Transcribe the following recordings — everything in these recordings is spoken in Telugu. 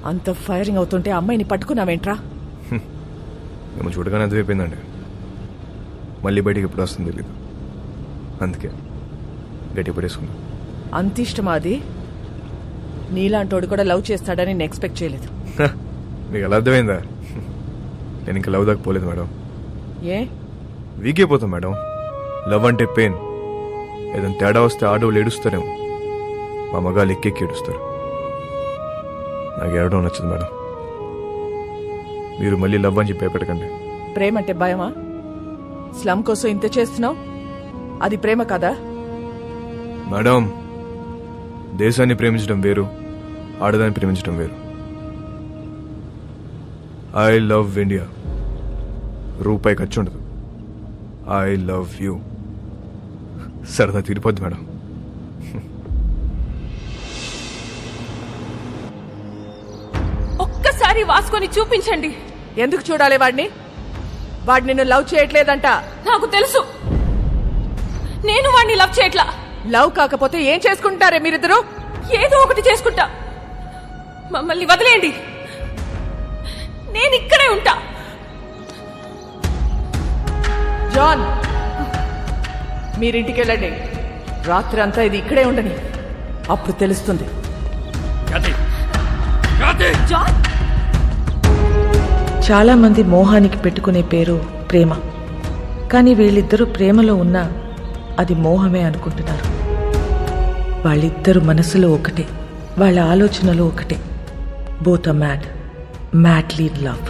అంత ఫైరింగ్ అవుతుంటే అమ్మాయిని పట్టుకున్నావేంట్రా? మేము చూడగానే అర్థమైపోయిందండి. మళ్ళీ బయటికి ఎప్పుడు వస్తుంది తెలీదు, అందుకే గట్టి పడేసుకున్నా. అంత ఇష్టమా అది? నీలాంటోడు కూడా లవ్ చేస్తాడని నేను ఎక్స్పెక్ట్ చేయలేదు. మీకు ఎలా అర్థమైందా? నేను ఇంకా లవ్ దాకా పోలేదు మేడం. ఏ వీక్ అయిపోతాం మేడం. లవ్ అంటే పెయిన్. ఏదైనా తేడా వస్తే ఆడవాళ్ళు ఏడుస్తారేమో, మా మగాళ్ళు ఎక్కెక్కి ఏడుస్తారు. నాకు ఏడవడం నచ్చదు మేడం. మీరు మళ్ళీ లవ్ అని చెప్పి భయపెట్టకండి. ప్రేమ అంటే భయమా? స్లమ్ కోసం ఇంత చేస్తున్నావు, అది ప్రేమ కదా? మేడం, దేశాన్ని ప్రేమించడం వేరు, ఆడదాన్ని ప్రేమించడం వేరు. I love India. రూపాయి ఖర్చు ఉండదు. I love you. సరదా తీరిపోద్ది మేడం. ఒక్కసారి వాసుకొని చూపించండి. ఎందుకు చూడాలి వాడిని? వాడు నిన్ను లవ్ చేయట్లేదంట. నాకు తెలుసు, నేను వాడిని లవ్ చేయట్లా. లవ్ కాకపోతే ఏం చేసుకుంటారే మీరిద్దరు? ఏదో ఒకటి చేసుకుంటా. మమ్మల్ని వదిలేయండి, నేను ఇక్కడే ఉంటా. జాన్, మీరింటికి వెళ్ళండి. రాత్రి అంతా ఇది ఇక్కడే ఉండని, అప్పుడు తెలుస్తుంది. జాన్, చాలా మంది మోహానికి పెట్టుకునే పేరు ప్రేమ. కానీ వీళ్ళిద్దరూ ప్రేమలో ఉన్నా అది మోహమే అనుకుంటున్నారు. వాళ్ళిద్దరు మనసులో ఒకటే, వాళ్ళ ఆలోచనలో ఒకటే. Both are mad, madly in love.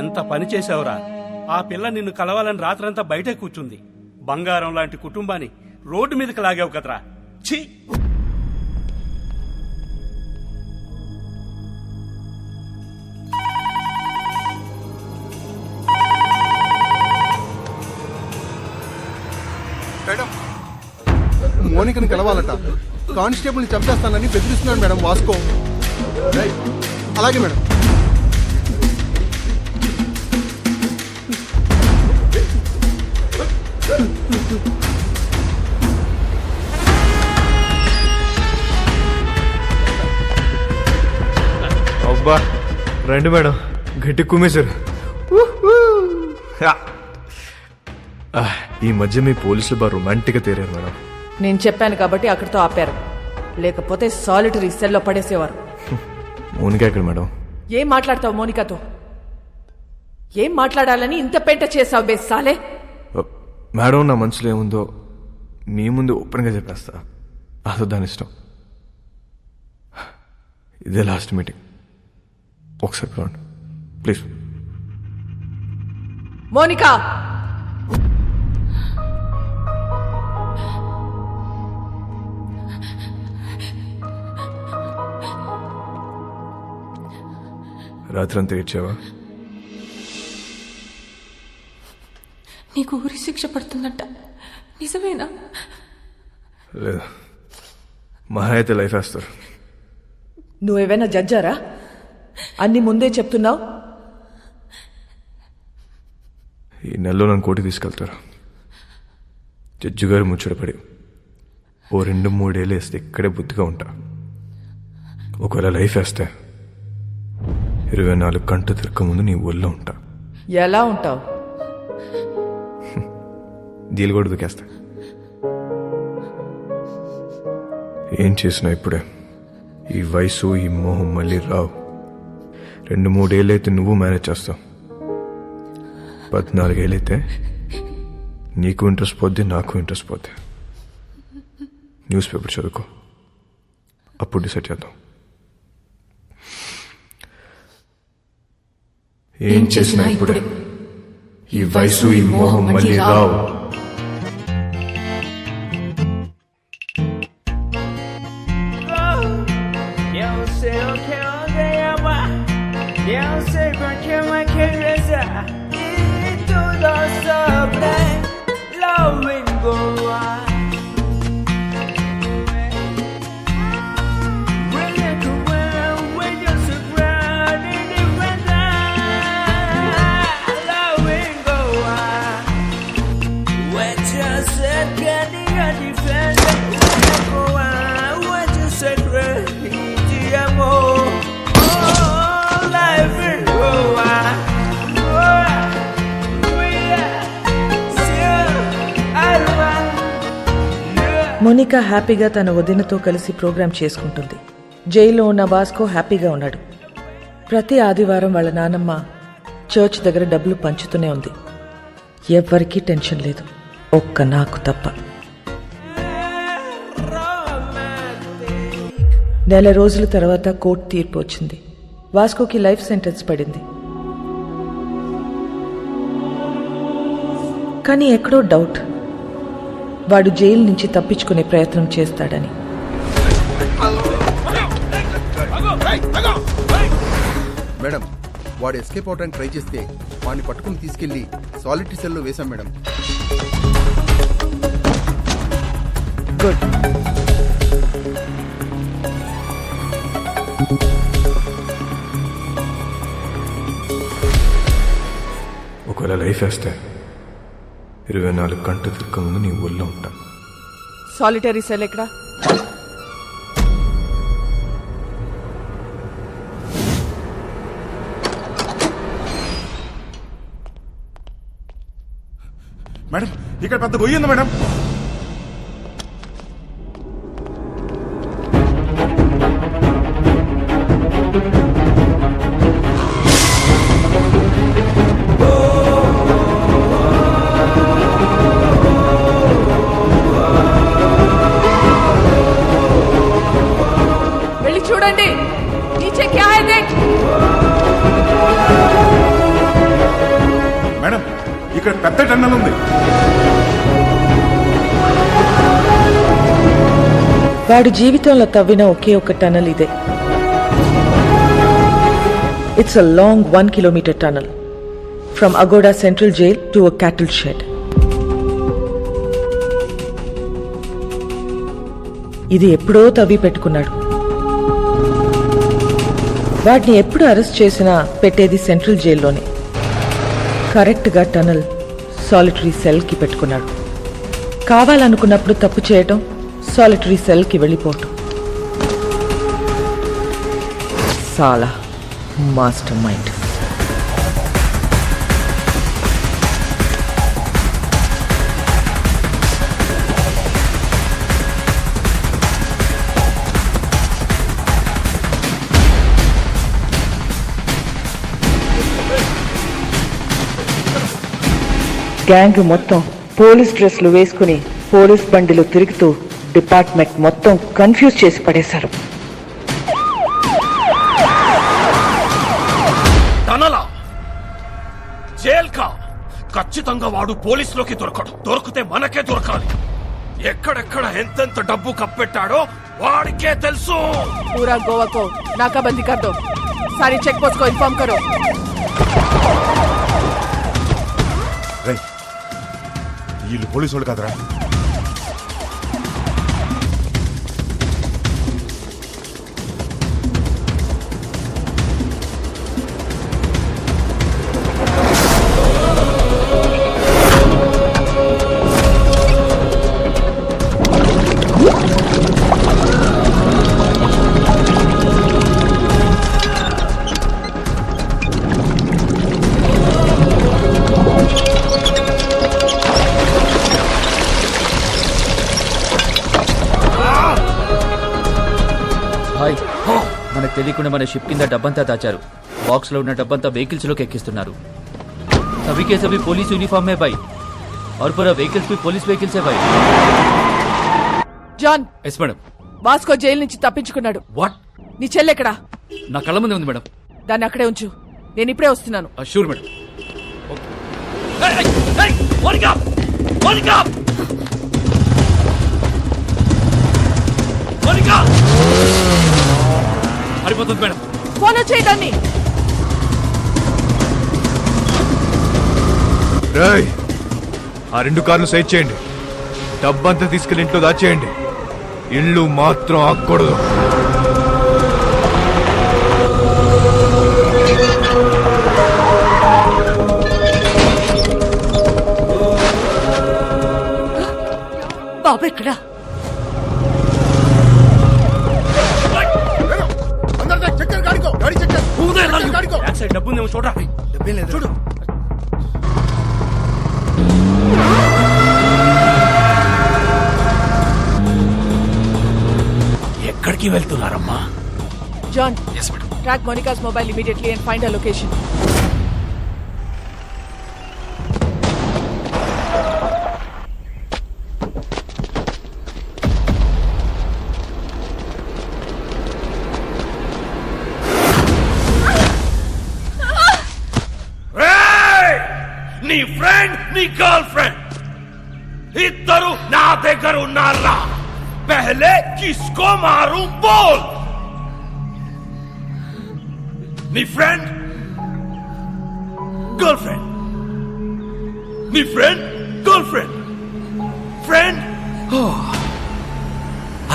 ఎంత పని చేశావురా? ఆ పిల్ల నిన్ను కలవాలని రాత్రంతా బయటే కూర్చుంది. బంగారం లాంటి కుటుంబాన్ని రోడ్డు మీదకి లాగావు కదరా. ఛీ! మోనికని కలవాలట. కానిస్టేబుల్ని చంపేస్తానని బెదిరిస్తున్నాడు మేడం వాస్కో. అలాగే మేడం. అబ్బా రండి మేడం, గట్టి కుమ్మేశారు. ఈ మధ్య మీ పోలీసులు బాగా రొమాంటిక్గా తేరారు మేడం. నేను చెప్పాను కాబట్టి అక్కడితో ఆపారు, లేకపోతే సాలిటరీ సెల్లో పడేసేవారు. మోనికా ఎక్కడ మేడం? ఏం మాట్లాడతావు మోనికాతో? ఏం మాట్లాడాలని ఇంత పెంట చేసావు బేసాలే? మేడం, నా మనసులో ఏముందో మీ ముందు ఓపెన్గా చెప్పేస్తా. అదో దాని ఇష్టం. ఇదే లాస్ట్ మీటింగ్, ఒకసారి రండి ప్లీజ్. మోనికా, రాత్రంతా ఏడ్చావా? నీకు ఊరి శిక్ష పడుతుందంట, నిజమేనా? లేదు, మహా అయితే లైఫ్ వేస్తారు. నువ్వేమైనా జడ్జారా? అన్ని ముందే చెప్తున్నావు. ఈ నెలలో నన్ను కోటి తీసుకెళ్తారు. జడ్జి గారు ముచ్చటపడి ఓ 2-3 ఏళ్ళు వేస్తే ఇక్కడే బుద్ధిగా ఉంటా. ఒకవేళ లైఫ్ వేస్తే 24 గంటలు తిరగక ముందు నీ ఒళ్ళో ఉంటా. ఎలా ఉంటావు? దీలు కూడా దుకేస్తా. ఏం చేసినా ఇప్పుడే. ఈ వయసు, ఈ మోహం మళ్ళీ రావు. 2-3 ఏళ్ళైతే నువ్వు మేనేజ్ చేస్తావు. 14 ఏళ్ళైతే నీకు ఇంట్రెస్ట్ పోద్ది, నాకు ఇంట్రెస్ట్ పోద్ది. న్యూస్ పేపర్ చదువుకో, అప్పుడు డిసైడ్ చేద్దాం. ఏం చేసినా ఇప్పుడే. ఈ వయసు, ఈ మోహం మళ్ళీ రావు. మోనికా హ్యాపీగా తన వదినతో కలిసి ప్రోగ్రాం చేసుకుంటుంది. జైల్లో ఉన్న వాస్కో హ్యాపీగా ఉన్నాడు. ప్రతి ఆదివారం వాళ్ళ నానమ్మ చర్చ్ దగ్గర డబ్బులు పంచుతూనే ఉంది. ఎవ్వరికీ టెన్షన్ లేదు, ఒక్క నాకు తప్ప. నెల రోజుల తర్వాత కోర్టు తీర్పు వచ్చింది. వాస్కోకి లైఫ్ సెంటెన్స్ పడింది. కానీ ఎక్కడో డౌట్, వాడు జైలు నుంచి తప్పించుకునే ప్రయత్నం చేస్తాడని. మేడం, వాడు ఎస్కేప్ అవడానికి ట్రై చేస్తే వాడిని పట్టుకుని తీసుకెళ్లి సాలిటరీ సెల్లో వేశాం మేడం. గుడ్. ఒకవేళ లైఫ్ వేస్తే 24 గంటలు తిరగకముందు నీ ఊళ్ళో ఉంటా. సాలిటరీ సెల్ ఎక్కడా? మేడం, ఇక్కడ పెద్ద గొయ్యి ఉంది మేడం. వెళ్ళి చూడండి. నీచే క్యా హై దేఖ్. మేడం, ఇక్కడ పెద్ద టన్నల్ ఉంది. వాడు జీవితంలో తవ్విన ఒకే ఒక టనల్ ఇదే. It's a long 1 kilometer tunnel from Aguada central jail to a cattle shed. ఇది ఎప్పుడో తవ్వి పెట్టుకున్నాడు. వాటిని ఎప్పుడు అరెస్ట్ చేసినా పెట్టేది సెంట్రల్ జైల్లోనే. కరెక్ట్గా టనల్ సాలిటరీ సెల్కి పెట్టుకున్నాడు. కావాలనుకున్నప్పుడు తప్పు చేయటం, సాలిటరీ సెల్కి వెళ్ళిపోవటం. సాలా మాస్టర్ మైండ్. గ్యాంగ్ మొత్తం పోలీస్ డ్రెస్లు వేసుకుని పోలీస్ బండిలో తిరుగుతూ డిపార్ట్మెంట్ మొత్తం కన్ఫ్యూజ్ చేసి పడేశారు. టనలా జైల్కా ఖచ్చితంగా వాడు పోలీసులోకి దొరకడు. దొరికితే మనకే దొరకాలి. ఎక్కడెక్కడ ఎంతెంత డబ్బు కప్పెట్టాడో వాడికే తెలుసు. पूरा गोवा को नाकाबंदी कर दो. सारी चेक पोस्ट को इन्फॉर्म करो. రేయ్, వీళ్ళు పోలీసు వాళ్ళు కదరా. హాయ్, మనకు తెలియకుండా మన షిప్ కింద డబ్బంతా దాచారు. బాక్స్ లో ఉన్న డబ్బంతా వెహికల్స్ లోకి ఎక్కిస్తున్నారు. सभी के सभी पुलिस यूनिफॉर्म में भाई, और पूरा व्हीकल्स भी पुलिस व्हीकल्स है भाई. John, yes madam. Vasco jail నుంచి తప్పించుకున్నాడు. వాట్? నీ చెల్లెక్కడా? నా కళ్ళ ముందే ఉంది మేడం. దాన్ని అక్కడే ఉంచు. నేను ఇప్పుడే వస్తున్నాను. Sure madam. హరిపోతుంది మేడం. ఫోన్ వచ్చేయి దాన్ని. రేయ్, ఆ 2 కార్లు సైడ్ చేయండి. డబ్బంతా తీసుకెళ్ళి ఇంట్లో దాచేయండి. ఇల్లు మాత్రం ఆగకూడదు. బాబు ఎక్కడా? డబ్బు ఉందేమో చూడరా. డబ్బేం లేదు చూడు. ఎక్కడికి వెళ్తున్నారమ్మా? John, track Monica's mobile immediately and find a location. నీ ఫ్రెండ్, నీ గర్ల్ ఫ్రెండ్ ఇద్దరు నా దగ్గర ఉన్నారా? పహలే కిస్కో మారు బోల్. నీ ఫ్రెండ్, గర్ల్ ఫ్రెండ్, నీ friend, girl friend, friend.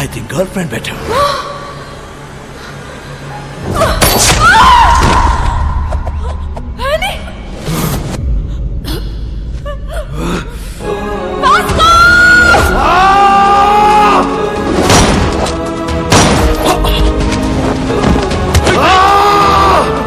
I think girl friend better.